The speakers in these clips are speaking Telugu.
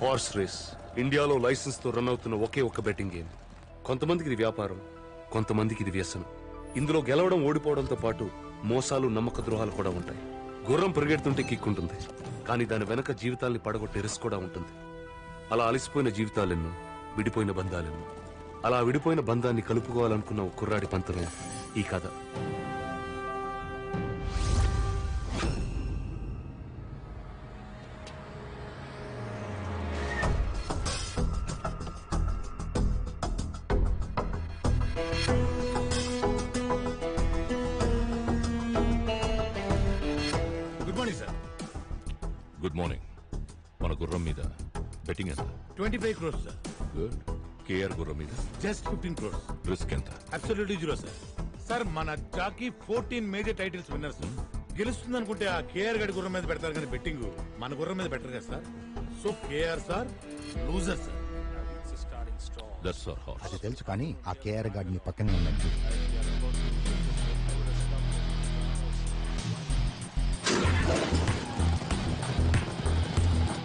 హార్స్ రేస్ ఇండియాలో లైసెన్స్ తో రన్ అవుతున్న ఒకే ఒక్క బెట్టింగ్ గేమ్. కొంతమందికి ఇది వ్యాపారం, కొంతమందికి ఇది వ్యసనం. ఇందులో గెలవడం ఓడిపోవడంతో పాటు మోసాలు నమ్మక ద్రోహాలు కూడా ఉంటాయి. గుర్రం పరిగెడుతుంటే కిక్కుంటుంది, కానీ దాని వెనక జీవితాల్ని పడగొట్టే రిస్క్ కూడా ఉంటుంది. అలా అలసిపోయిన జీవితాలెన్నో, విడిపోయిన బంధాలెన్నో. అలా విడిపోయిన బంధాన్ని కలుపుకోవాలనుకున్న ఒక కుర్రాడి పంతమే ఈ కథ. Good morning. మన గుర్రం మీద బెట్టింగ్ ఎంత? 25 crores సార్. గుడ్. కేఆర్ గుర్రం మీద జస్ట్ 15 crores. రిస్క్ ఎంత? Absolutely zero sir. సార్ మన jockey 14 major titles winner sir. గెలుస్తుంది అనుకుంటే ఆ కేఆర్ గడి గుర్రం మీద పెడతారు కానీ బెట్టింగ్ మన గుర్రం మీద పెట్టరు కదా sir. So KR sir loser sir. That's our horse. అది తెలుసు, కానీ ఆ కేఆర్ గార్డ్ ని పక్కనే ఉన్నట్టు.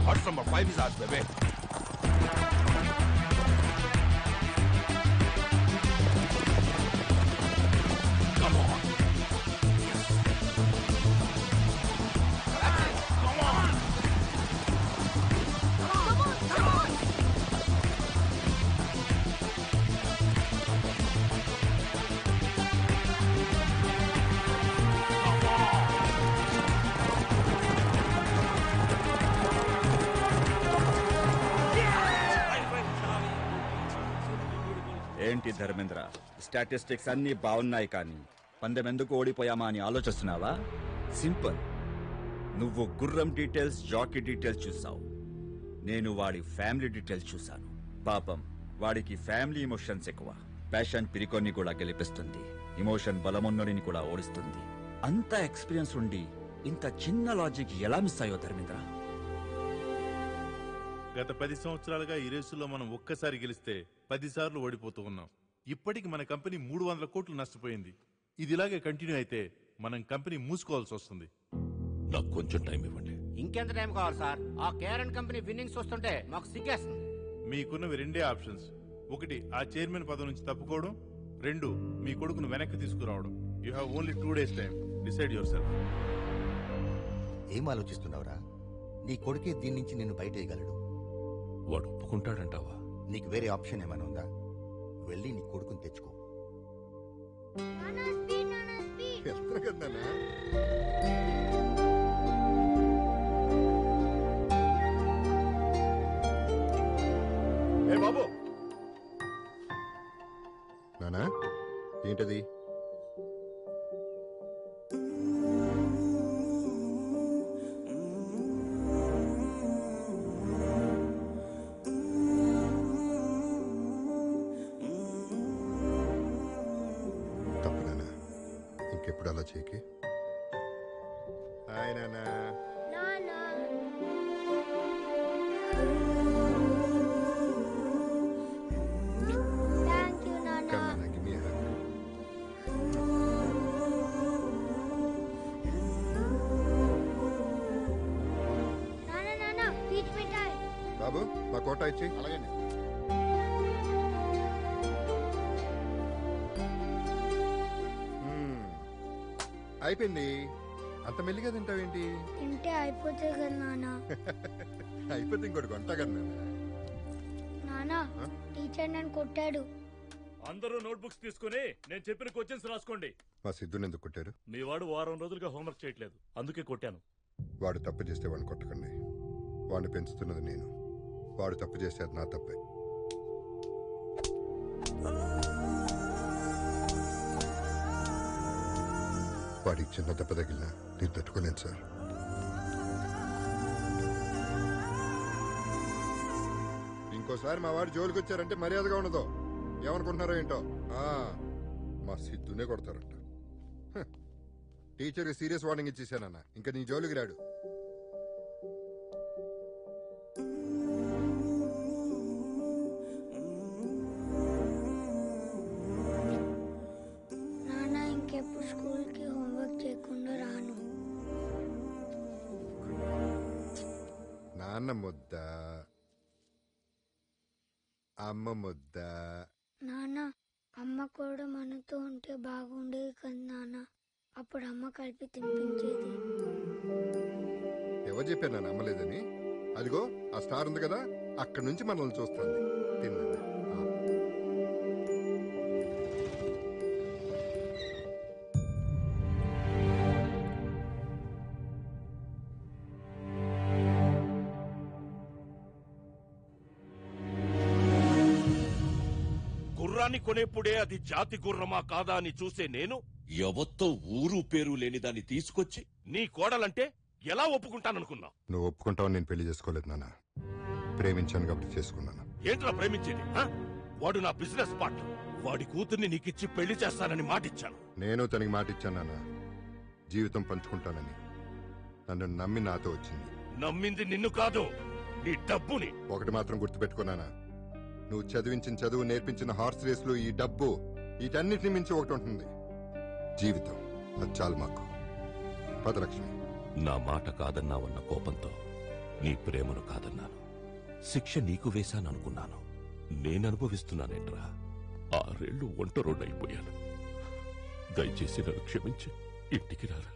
Horse number 5 is ours, baby. Come on. Come on. Come on. ఏంటి ధర్మేంద్ర, స్టాటిస్టిక్స్ అన్ని బాగున్నాయి కానీ పందెం ఎందుకు ఓడిపోయామా అని ఆలోచిస్తున్నావా? సింపుల్. నువ్వు గుర్రం డీటెయిల్స్, జాకీ డీటెయిల్స్ చూసావు, నేను వాడి ఫ్యామిలీ డీటెయిల్స్ చూశాను. పాపం వాడికి ఫ్యామిలీ ఎమోషన్స్ ఎక్కువ. ప్యాషన్ పిరికొన్ని కూడా గెలిపిస్తుంది, ఎమోషన్ బలమున్నడిని కూడా ఓడిస్తుంది. అంత ఎక్స్పీరియన్స్ ఉండి ఇంత చిన్న లాజిక్ ఎలా మిస్ అయ్యో ధర్మేంద్ర? గత 10 సంవత్సరాలుగా ఈ రేసులో మనం ఒక్కసారి గెలిస్తే 10 సార్లు ఓడిపోతూ ఉన్నాం. ఇప్పటికి మన కంపెనీ 300 కోట్లు నష్టపోయింది. ఇది ఇలాగే కంటిన్యూ అయితే మనం కంపెనీ మూసుకోవాల్సి వస్తుంది. నాకు కొంచెం టైం ఇవ్వండి. ఇంకెంత టైం కావాలి సార్? ఆ కేఆర్ కంపెనీ విన్నింగ్స్ వస్తుంటే మాకు సిగ్గేస్తుంది. మీకున్నవి రెండే ఆప్షన్స్. ఒకటి ఆ చైర్మన్ పదవి నుంచి తప్పుకోవడం, 2 మీ కొడుకును వెనక్కి తీసుకురావడం. You have only 2 days time. Decide your self. ఏం ఆలోచిస్తున్నావురా? నీ కొడుకే దీని నుంచి నిన్ను బయటేయగలడు. వాడు ఒప్పుకుంటాడంటావా? నీకు వేరే ఆప్షన్ ఏమైనా ఉందా? వెళ్ళి నీ కొడుకుని తెచ్చుకో. ఏ బాబు, నానా ఏంటది? తప్పు నానా, ఇంకెప్పుడు అలా చేయకి. హాయ్ నానా. బాబు మా కోట ఇచ్చి. అలాగే అయిపోయింది. అంత మెల్లిగా తింటావేంటి? తింటే అయిపోతుంది కదా నాన్న. అయిపోతే ఇంకోటి కొంటా కదా నాన్న. టీచర్ నన్ను కొట్టాడు. అందరూ నోట్బుక్స్ తీసుకుని నేను చెప్పిన క్వశ్చన్స్ రాసుకోండి. మా సిద్ధుని ఎందుకు కొట్టారు? మీ వాడు వారం రోజులుగా హోంవర్క్ చేయట్లేదు, అందుకే కొట్టాను. వాడు తప్పు చేస్తే వాడిని కొట్టకండి. వాడిని పెంచుతున్నది నేను. వాడు తప్పు చేస్తే అది నా తప్పే. వాడికి చిన్న దెబ్బ తగిలినా నేను తట్టుకోలేను సార్. ఇంకోసారి మా వాడు జోలికి వచ్చారంటే మర్యాదగా ఉండదు. ఏమనుకుంటున్నారో ఏంటో. మా సిద్ధునే కొడతారంట. టీచర్కి సీరియస్ వార్నింగ్ ఇచ్చేసానన్న, ఇంకా నీ జోలికి రాడు. నాన్న ఇంకెప్పుడు స్కూల్కి హోంవర్క్ చేయకుండా రాను. నాన్న ముద్ద అమ్మ ముద్ద. నాన్న అమ్మ కూడా మనతో ఉంటే బాగుండేది కదా నాన్న. అప్పుడు అమ్మ కలిపి తినిపించేది. ఎవరు చెప్పారు నన్ను అమ్మలేదని? అదిగో ఆ స్టార్ ఉంది కదా, అక్కడి నుంచి మనల్ని చూస్తుంది. తిన్నా. గుర్రాన్ని కొనేప్పుడే అది జాతి గుర్రమా కాదా అని చూసే నేను ఎవత్తో ఊరు పేరు లేని దాన్ని తీసుకొచ్చి నీ కోడలంటే ఎలా ఒప్పుకుంటాననుకున్నా? నువ్వు ఒప్పుకుంటావని నేను పెళ్లి చేసుకోలేదు నాన్న. ప్రేమించాను కాబట్టి చేసుకున్నాను. ఏంట్రా ప్రేమించేది? వాడు నా బిజినెస్ పార్ట్నర్. వాడి కూతుర్ని నీకిచ్చి పెళ్లి చేస్తానని మాటిచ్చాను. నేను తనకి మాట ఇచ్చాను నాన్న, జీవితం పంచుకుంటానని. నన్ను నమ్మి నాతో వచ్చింది. నమ్మింది నిన్ను కాదు, నీ డబ్బుని. ఒకటి మాత్రం గుర్తుపెట్టుకున్నానా, నువ్వు చదివించిన చదువు, నేర్పించిన హార్స్ రేసులు, ఈ డబ్బు, వీటన్నిటిని మించి ఒకటి ఉంటుంది, జీవితం. అది చాలు మాకు. పదలక్ష్మి. నా మాట కాదన్నావన్న కోపంతో నీ ప్రేమను కాదన్నాను. శిక్ష నీకు వేశాననుకున్నాను. నేననుభవిస్తున్నానేట్రా. 6 ఏళ్లు ఒంటరోడైపోయాను. దయచేసి నన్ను క్షమించి ఇంటికి రారా.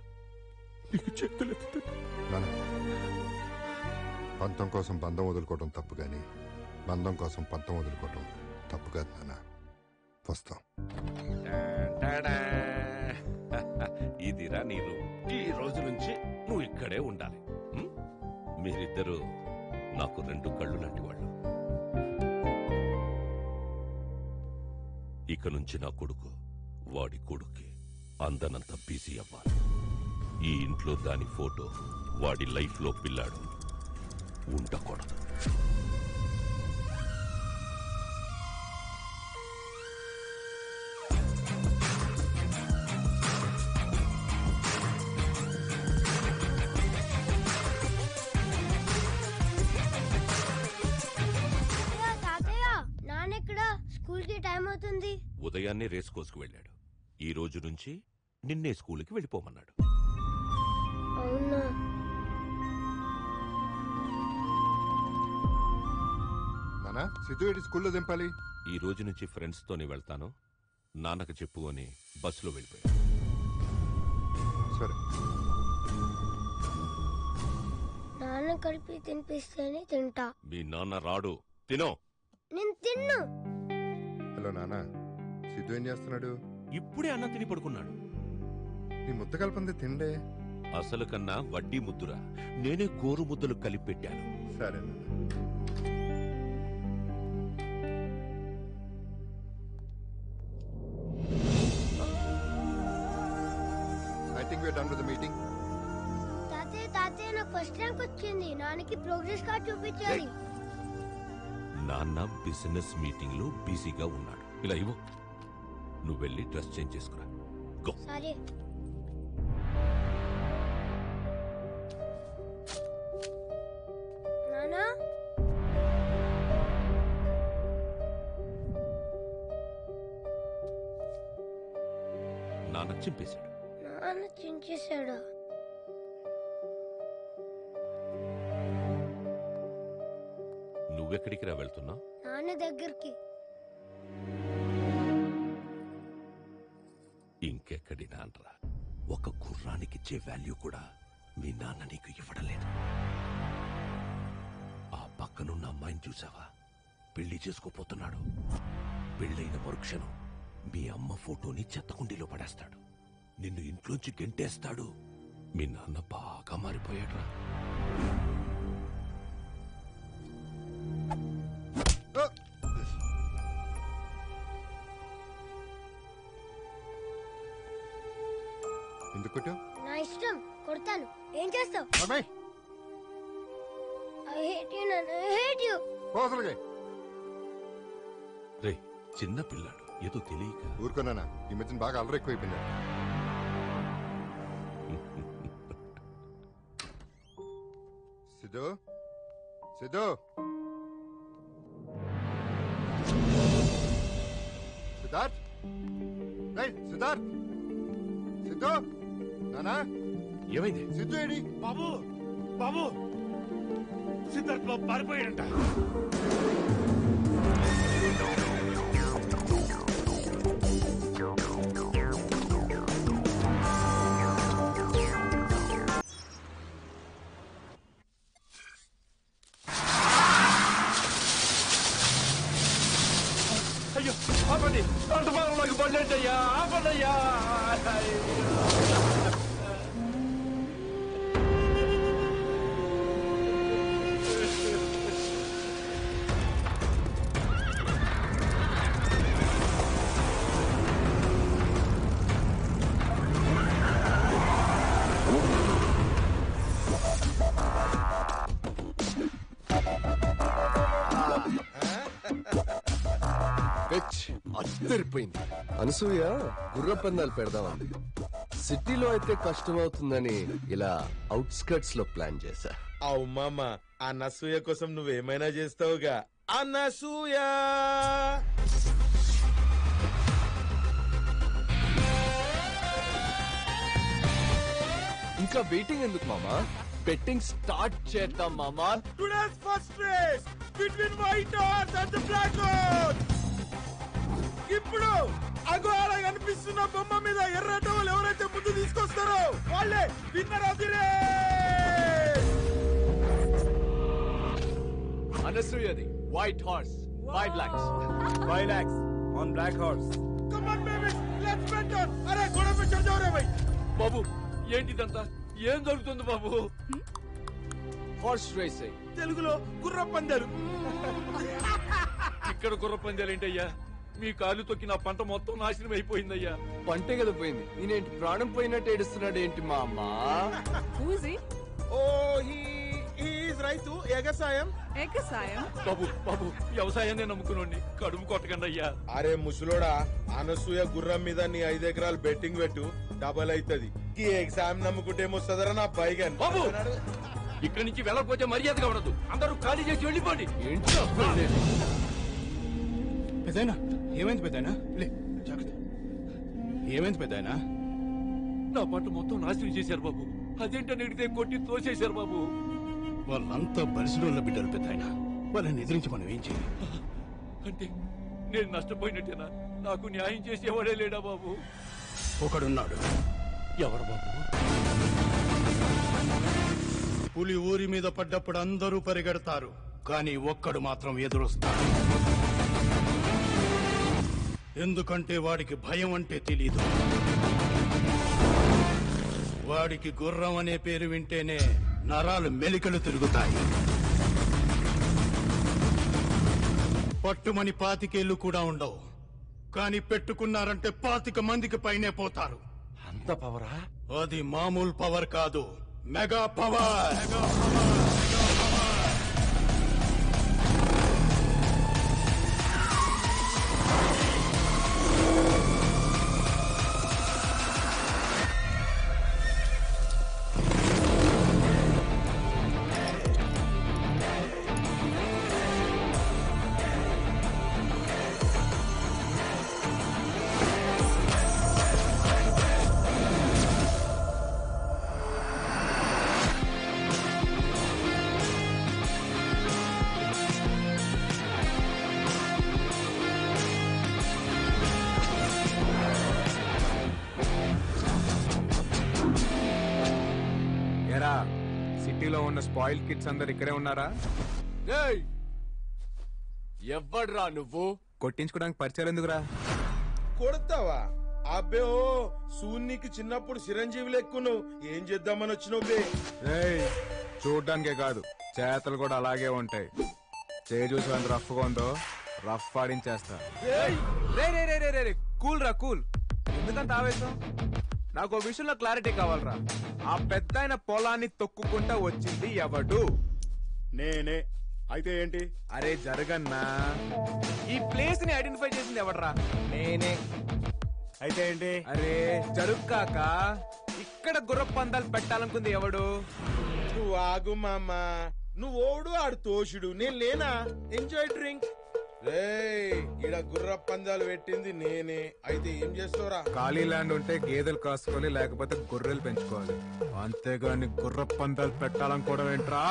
నీకు చేతులెత్తి. పంతం కోసం బంధం వదులుకోవడం తప్పు గాని, బంధం కోసం పంతం వదులుకోవడం తప్పు కాదు నాన్న. వస్తాం. ఇదిరా నీ రూమ్. ఈ రోజు నుంచి నువ్వు ఇక్కడే ఉండాలి. మీరిద్దరూ నాకు 2 కళ్ళు లాంటి వాళ్ళు. ఇక నుంచి నా కొడుకు వాడి కొడుక్కి అందనంత బిజీ అవ్వాలి. ఈ ఇంట్లో దాని ఫోటో, వాడి లైఫ్ లో పిల్లాడు ఉండకూడదు. స్కూల్ కి టైం అవుతుంది. ఉదయాన్నే రేస్ కోసుకు వెళ్ళాడు. ఈ రోజు నుంచి నిన్నే స్కూల్కి వెళ్ళిపోమన్నాడు. అవునా? నానా, సిద్ధు ఏంటి స్కూల్లో దింపాలి? ఈ రోజు నుంచి ఫ్రెండ్స్ తోనే వెళ్తాను, నాన్నకు చెప్పు అని బస్సులో వెళ్ళిపోయాడు. సరే. నాన్న కలిపి తినిపిస్తేనే తింటా. మీ నాన్న రాడు, తినో. నేను తిన్ను. హలో నానా, సిద్ధు ఏం చేస్తున్నాడు? ఇప్పుడే అన్నం తిని పడుకున్నాడు. నీ ముద్ద కలపంది తిండే. అసలు కన్నా వడ్డీ ముద్దురా. నేనే గోరు ముద్దలు కలిపి పెట్టాను. సరే. I think we are done with the meeting. తాతయ్య నాకు ఫస్ట్ ర్యాంక్ వచ్చింది. నాన్నకి ప్రోగ్రెస్ కార్డ్ చూపించాలి. నాన్న బిజినెస్ మీటింగ్ లో బిజీగా ఉన్నాడు. ఇలా ఇవ్వు, నువ్వు వెళ్ళి డ్రెస్ చేంజ్ చేసుకురా. గో. సరే. నానా, నాన్న చింపేశాడు. నాన్న చించేశాడా? నువ్వెక్కడికి రా వెళ్తున్నావు? నాన్న దగ్గరికి. ఇంకెక్కడి నాన్నరా. ఒక గుర్రానికిచ్చే వాల్యూ కూడా మీ నాన్న నీకు ఇవ్వడలేదు. ఆ పక్కనున్న అమ్మాయిని చూసావా? పెళ్లి చేసుకోపోతున్నాడు. పెళ్ళైన మరుక్షణం మీ అమ్మ ఫోటోని చెత్తకుండీలో పడేస్తాడు. నిన్ను ఇంట్లోంచి గెంటేస్తాడు. మీ నాన్న బాగా మారిపోయాడురా. ఎందుకు? నా ఇష్టం, కొడతాను. ఏం చేస్తావు? I hate you, Nana. I hate you. రే, చిన్న పిల్లాడు, ఏదో తెలియక. ఊరుకోనా, ఈ మధ్యన బాగా అల్లరి ఎక్కువైపోయింది. సిద్ధు, సిద్ధు, సిద్ధార్థ్, సిద్ధార్థ్, సిద్ధు, నానా, ఏమైంది? సిద్ధు ఏడి? బాబు, బాబు, సిద్ధార్థ్ బాబు పారిపోయాడంట. ఆపండి అంతమానంలోకి పడలేండి అయ్యా ఆపండి అయ్యా అద్దరిపోయింది. అనసూయ గుర్ర పందాలు పెడదామంది. సిటీలో అయితే కష్టమవుతుందని ఇలా అవుట్స్కర్ట్స్ లో ప్లాన్ చేశా. అవు మామ ఆ నసూయ కోసం నువ్వేమైనా చేస్తావుగా. అనసూయ ఇంకా వెయిటింగ్ ఎందుకు మామా? బెట్టింగ్ స్టార్ట్ చేద్దాం మామా. Today's first race between white horse and black horse. ఇప్పుడు అగో అలా కనిపిస్తున్న బొమ్మ మీద ఎర్ర టవల్ ఎవరైతే ముందు తీసుకొస్తారో వాళ్ళే విన్నర్ ఆఫ్ ది రేస్. అనసూయది white horse 5 lakhs. 5 lakhs on black horse. Come on baby let's bet on. అరే గోడ पे चढ़ जाओ रे भाई. బాబు ఏంటిదంతా ఏం జరుగుతుంది బాబు? హార్స్ రేసింగ్ తెలుగులో గుర్ర పందాలు. ఇక్కడ గుర్ర పందాలు ఏంటయ్యా? మీ కాలు తొక్కి నా పంట మొత్తం నాశనం అయిపోయిందయ్యా. పంటే కదా పోయింది. నేనేంటి ప్రాణం పోయినట్టు ఏడుస్తున్నాడు ఏంటి మా అమ్మ? ఓ హీ ఈజ్ రైతు ఎగసాయం. బాబు బాబు వ్యవసాయాన్ని నమ్ముకునండి, కడుపు కొట్టకండి అయ్యా. అరే ముసలోడా, అనసూయ గుర్రం మీద నీ 5 ఎకరాలు బెట్టింగ్ పెట్టు, డబల్ అవుతుంది. ఈ ఎగ్జామ్ నమ్ముకుంటే ఏమొస్తుందరా నా పైగా. బాబు ఇక్కడి నుంచి వెళ్ళకపోతే మర్యాదగా ఉండదు. అందరూ ఖాళీ చేసి వెళ్ళిపోండి. పెద్దయినా ఏమైంది? పెద్దయినా లే జాగ్రత్త. ఏమైంది పెద్దయినా? నా పంట మొత్తం నాశనం చేశారు బాబు. అదేంటని అడిగితే కొట్టి తోసేశారు బాబు. వాళ్ళంతా బలిసినోళ్ళ బిడ్డలు పెద్దయినా. వాళ్ళని ఎదిరించి మనం ఏం చేయాలి? అంటే నేను నష్టపోయినట్టేనా? నాకు న్యాయం చేసేవాడే లేడా బాబు? ఒకడున్నాడు. ఎవరు బాబు? పులి ఊరి మీద పడ్డప్పుడు అందరూ పరిగెడతారు, కానీ ఒక్కడు మాత్రం ఎదురొస్తాడు. ఎందుకంటే వాడికి భయం అంటే తెలీదు. వాడికి గుర్రం అనే పేరు వింటేనే నరాలు మెలికలు తిరుగుతాయి. పట్టుమని 25 కూడా ఉండవు, కానీ పెట్టుకున్నారంటే 25 మందికి పైనే పోతారు. అంత పవరా? అది మామూలు పవర్ కాదు, మెగా పవర్. సిటీలో ఉన్న స్పాయిల్ కిడ్స్ అందరు ఇక్కడే ఉన్నారా? ఎవడ్రా నువ్వు? కొట్టించుకోవడానికి పరిచయాలు ఎందుకురా? కొడతావా? అబ్బే ఓ సూన్నికి చిన్నప్పుడు చిరంజీవి లెక్కును. ఏం చేద్దామని వచ్చినావు బే? చూడ్డానికే కాదు, చేతలు కూడా అలాగే ఉంటాయి. చూసి ఎంత రఫ్ గా ఉందో రఫ్ ఆడించేస్తా. కూల్ రా కూల్. ఎందుకంత ఆవేశం? నాకు ఓ విషయంలో క్లారిటీ కావాలరా. ఆ పెద్ద ఆయన పొలాన్ని తొక్కుకుంటా వచ్చింది ఎవడు? నేనే. అయితే ఏంటి? అరే జరగన్నా, ఈ ప్లేస్ ని ఐడెంటిఫై చేసింది ఎవడరా? నేనే. అయితే ఏంటి? అరే జరుగ్గాక ఇక్కడ గుర్ర పందాలు పెట్టాలనుకుంది ఎవడు? నువ్వు ఆగు మామ. నువ్వు ఓడు ఆడు తోషుడు, నేను లేనా? Enjoy drink. ఈడ గుర్ర పందాలు పెట్టింది నేనే. అయితే ఏం చేస్తావురా? ఖాళీ ల్యాండ్ ఉంటే గేదెలు కాసుకోవాలి, లేకపోతే గొర్రెలు పెంచుకోవాలి. అంతేగాని గుర్ర పందాలు పెట్టాలనుకోవడం ఏంట్రా?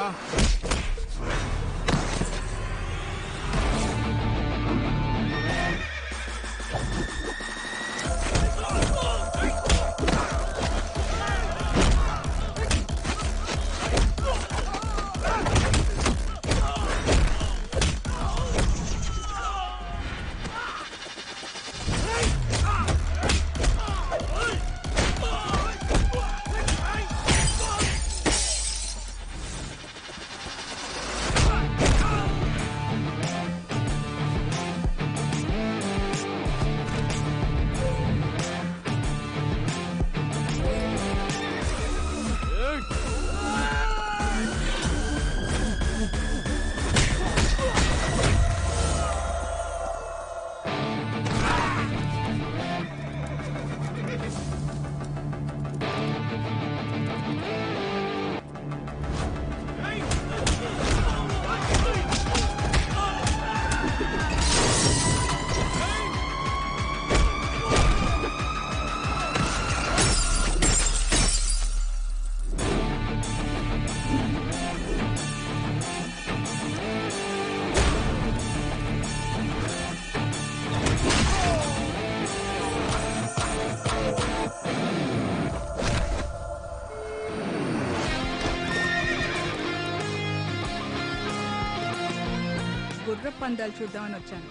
గుర్ర పందాలు చూద్దామని వచ్చాను,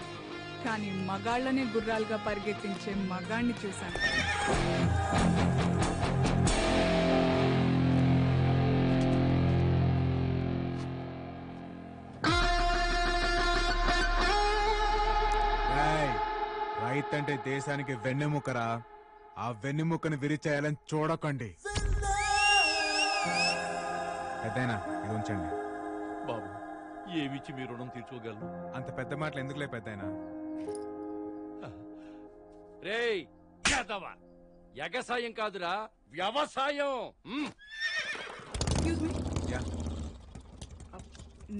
కానీ మగాళ్ళనే గుర్రాలుగా పరిగెత్తించే మగాణ్ణి చూశాను. రైతు అంటే దేశానికి వెన్నెముకరా. ఆ వెన్నెముకను విరిచేయాలని చూడకండి. పెద్దయినా ఇది ఉంచండి. బాబు, ఏమిచ్చి మీ రుణం తీర్చుకోగలను? అంత పెద్ద మాటలు ఎందుకులే పెద్దయినా. రేయ్ యాదవా, ఎగసాయం కాదురా వ్యవసాయం. Excuse me.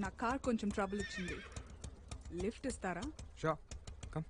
నా కార్ కొంచెం ట్రబుల్ ఇచ్చింది, లిఫ్ట్ ఇస్తారా? Show come.